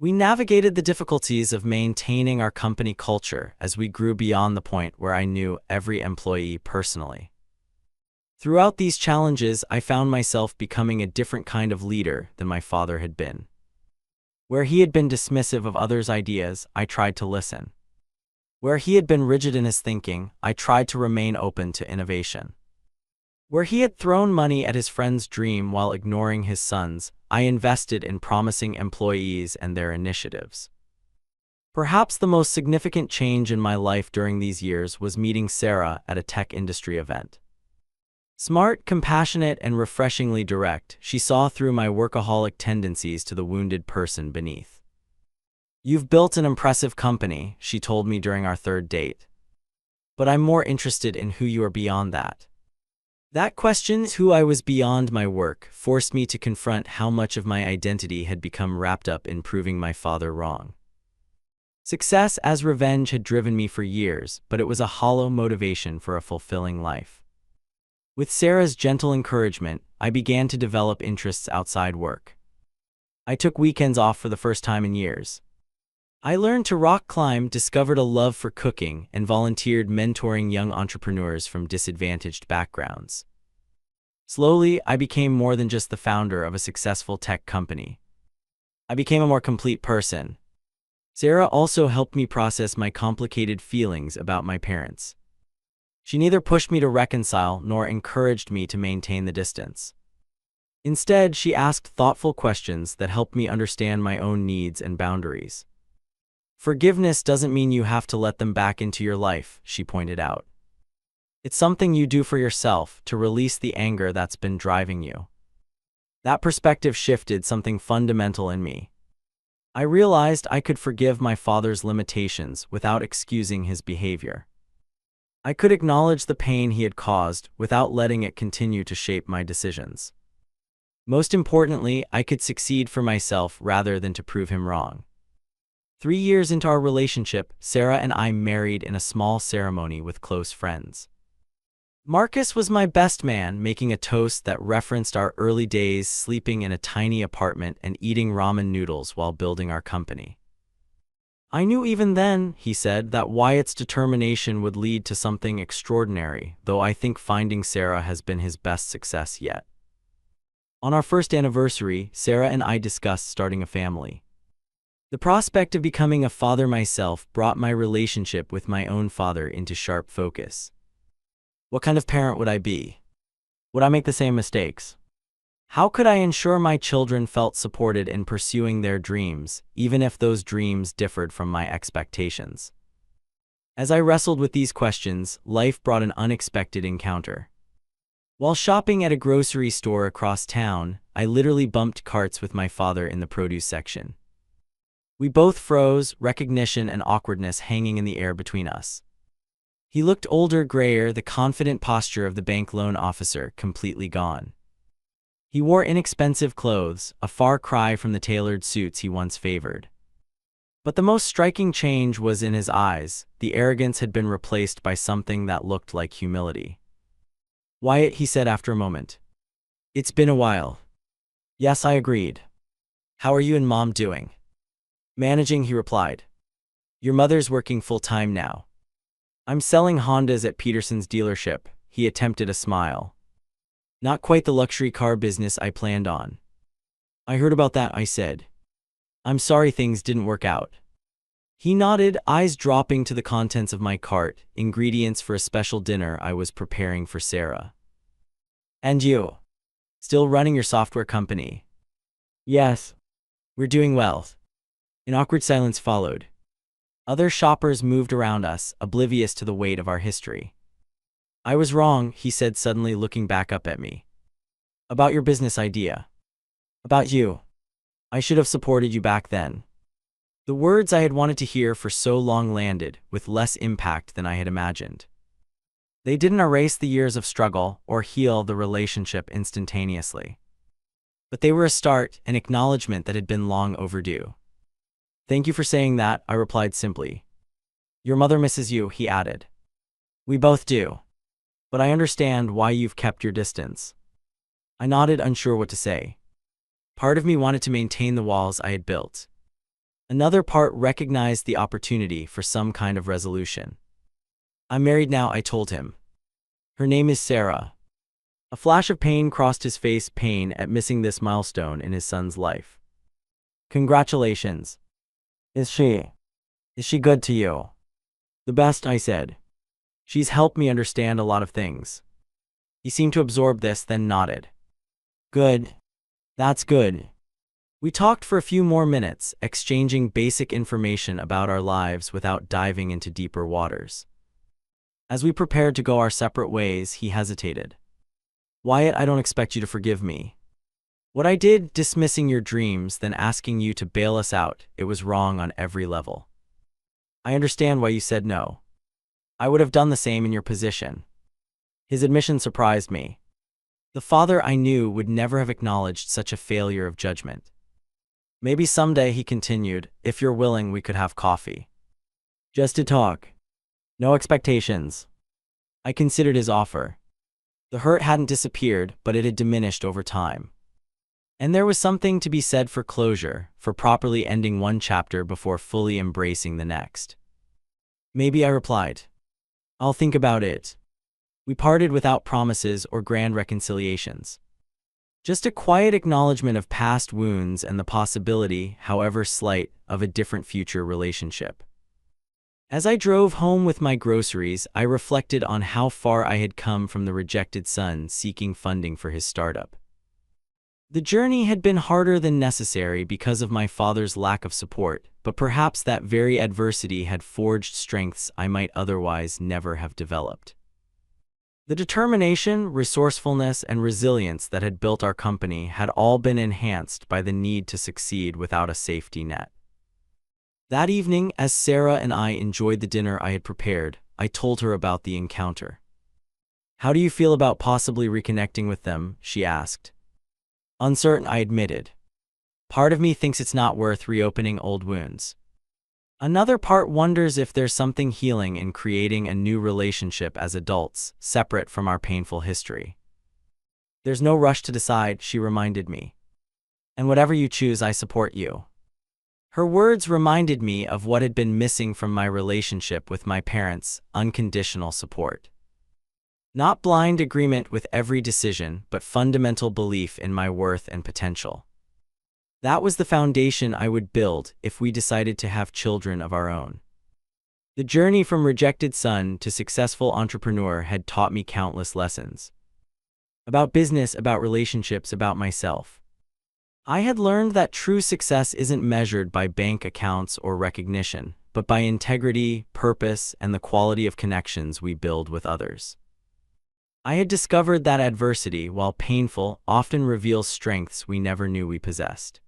Speaker 2: We navigated the difficulties of maintaining our company culture as we grew beyond the point where I knew every employee personally. Throughout these challenges, I found myself becoming a different kind of leader than my father had been. Where he had been dismissive of others' ideas, I tried to listen. Where he had been rigid in his thinking, I tried to remain open to innovation. Where he had thrown money at his friend's dream while ignoring his son's, I invested in promising employees and their initiatives. Perhaps the most significant change in my life during these years was meeting Sarah at a tech industry event. Smart, compassionate, and refreshingly direct, she saw through my workaholic tendencies to the wounded person beneath. "You've built an impressive company," she told me during our third date. "But I'm more interested in who you are beyond that." That question, who I was beyond my work, forced me to confront how much of my identity had become wrapped up in proving my father wrong. Success as revenge had driven me for years, but it was a hollow motivation for a fulfilling life. With Sarah's gentle encouragement, I began to develop interests outside work. I took weekends off for the first time in years. I learned to rock climb, discovered a love for cooking, and volunteered mentoring young entrepreneurs from disadvantaged backgrounds. Slowly, I became more than just the founder of a successful tech company. I became a more complete person. Sarah also helped me process my complicated feelings about my parents. She neither pushed me to reconcile nor encouraged me to maintain the distance. Instead, she asked thoughtful questions that helped me understand my own needs and boundaries. "Forgiveness doesn't mean you have to let them back into your life," she pointed out. "It's something you do for yourself to release the anger that's been driving you." That perspective shifted something fundamental in me. I realized I could forgive my father's limitations without excusing his behavior. I could acknowledge the pain he had caused without letting it continue to shape my decisions. Most importantly, I could succeed for myself rather than to prove him wrong. 3 years into our relationship, Sarah and I married in a small ceremony with close friends. Marcus was my best man, making a toast that referenced our early days sleeping in a tiny apartment and eating ramen noodles while building our company. "I knew even then," he said, "that Wyatt's determination would lead to something extraordinary, though I think finding Sarah has been his best success yet." On our first anniversary, Sarah and I discussed starting a family. The prospect of becoming a father myself brought my relationship with my own father into sharp focus. What kind of parent would I be? Would I make the same mistakes? How could I ensure my children felt supported in pursuing their dreams, even if those dreams differed from my expectations? As I wrestled with these questions, life brought an unexpected encounter. While shopping at a grocery store across town, I literally bumped carts with my father in the produce section. We both froze, recognition and awkwardness hanging in the air between us. He looked older, grayer, the confident posture of the bank loan officer completely gone. He wore inexpensive clothes, a far cry from the tailored suits he once favored. But the most striking change was in his eyes. The arrogance had been replaced by something that looked like humility. "Wyatt," he said after a moment. "It's been a while." "Yes," I agreed. "How are you and Mom doing?" "Managing," he replied. "Your mother's working full-time now." "I'm selling Hondas at Peterson's dealership." He attempted a smile. "Not quite the luxury car business I planned on." "I heard about that," I said. "I'm sorry things didn't work out." He nodded, eyes dropping to the contents of my cart, ingredients for a special dinner I was preparing for Sarah. "And you? Still running your software company?" "Yes. We're doing well." An awkward silence followed. Other shoppers moved around us, oblivious to the weight of our history. "I was wrong," he said, suddenly looking back up at me. "About your business idea. About you." I should have supported you back then. The words I had wanted to hear for so long landed with less impact than I had imagined. They didn't erase the years of struggle or heal the relationship instantaneously. But they were a start, an acknowledgement that had been long overdue. Thank you for saying that, I replied simply. Your mother misses you, he added. We both do. But I understand why you've kept your distance. I nodded, unsure what to say. Part of me wanted to maintain the walls I had built. Another part recognized the opportunity for some kind of resolution. I'm married now, I told him. Her name is Sarah. A flash of pain crossed his face, pain at missing this milestone in his son's life. Congratulations. Is she good to you? The best, I said. She's helped me understand a lot of things. He seemed to absorb this, then nodded. Good. That's good. We talked for a few more minutes, exchanging basic information about our lives without diving into deeper waters. As we prepared to go our separate ways, he hesitated. Wyatt, I don't expect you to forgive me. What I did, dismissing your dreams, then asking you to bail us out, it was wrong on every level. I understand why you said no. I would have done the same in your position. His admission surprised me. The father I knew would never have acknowledged such a failure of judgment. Maybe someday, he continued, if you're willing, we could have coffee. Just to talk. No expectations. I considered his offer. The hurt hadn't disappeared, but it had diminished over time. And there was something to be said for closure, for properly ending one chapter before fully embracing the next. Maybe, I replied. I'll think about it. We parted without promises or grand reconciliations. Just a quiet acknowledgement of past wounds and the possibility, however slight, of a different future relationship. As I drove home with my groceries, I reflected on how far I had come from the rejected son seeking funding for his startup. The journey had been harder than necessary because of my father's lack of support, but perhaps that very adversity had forged strengths I might otherwise never have developed. The determination, resourcefulness, and resilience that had built our company had all been enhanced by the need to succeed without a safety net. That evening, as Sarah and I enjoyed the dinner I had prepared, I told her about the encounter. How do you feel about possibly reconnecting with them? She asked. Uncertain, I admitted. Part of me thinks it's not worth reopening old wounds. Another part wonders if there's something healing in creating a new relationship as adults, separate from our painful history. There's no rush to decide, she reminded me. And whatever you choose, I support you. Her words reminded me of what had been missing from my relationship with my parents, unconditional support. Not blind agreement with every decision, but fundamental belief in my worth and potential. That was the foundation I would build if we decided to have children of our own. The journey from rejected son to successful entrepreneur had taught me countless lessons. About business, about relationships, about myself. I had learned that true success isn't measured by bank accounts or recognition, but by integrity, purpose, and the quality of connections we build with others. I had discovered that adversity, while painful, often reveals strengths we never knew we possessed.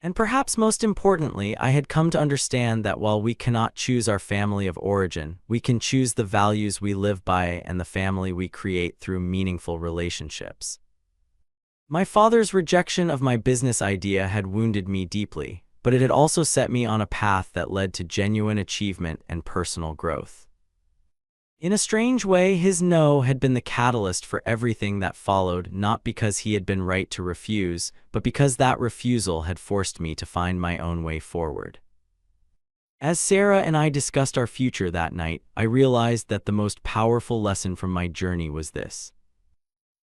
Speaker 2: And perhaps most importantly, I had come to understand that while we cannot choose our family of origin, we can choose the values we live by and the family we create through meaningful relationships. My father's rejection of my business idea had wounded me deeply, but it had also set me on a path that led to genuine achievement and personal growth. In a strange way, his no had been the catalyst for everything that followed, not because he had been right to refuse, but because that refusal had forced me to find my own way forward. As Sarah and I discussed our future that night, I realized that the most powerful lesson from my journey was this.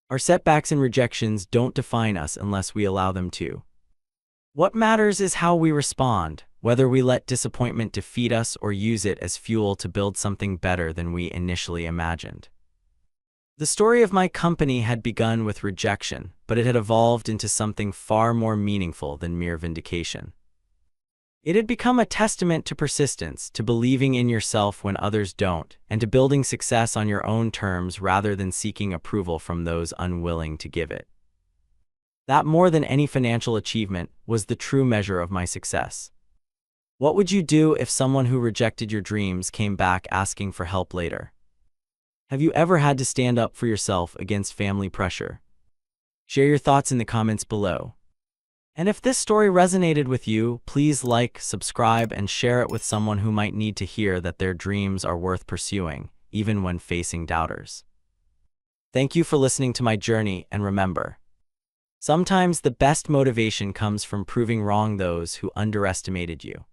Speaker 2: Our setbacks and rejections don't define us unless we allow them to. What matters is how we respond, whether we let disappointment defeat us or use it as fuel to build something better than we initially imagined. The story of my company had begun with rejection, but it had evolved into something far more meaningful than mere vindication. It had become a testament to persistence, to believing in yourself when others don't, and to building success on your own terms rather than seeking approval from those unwilling to give it. That, more than any financial achievement, was the true measure of my success. What would you do if someone who rejected your dreams came back asking for help later? Have you ever had to stand up for yourself against family pressure? Share your thoughts in the comments below. And if this story resonated with you, please like, subscribe, and share it with someone who might need to hear that their dreams are worth pursuing, even when facing doubters. Thank you for listening to my journey, and remember, sometimes the best motivation comes from proving wrong those who underestimated you.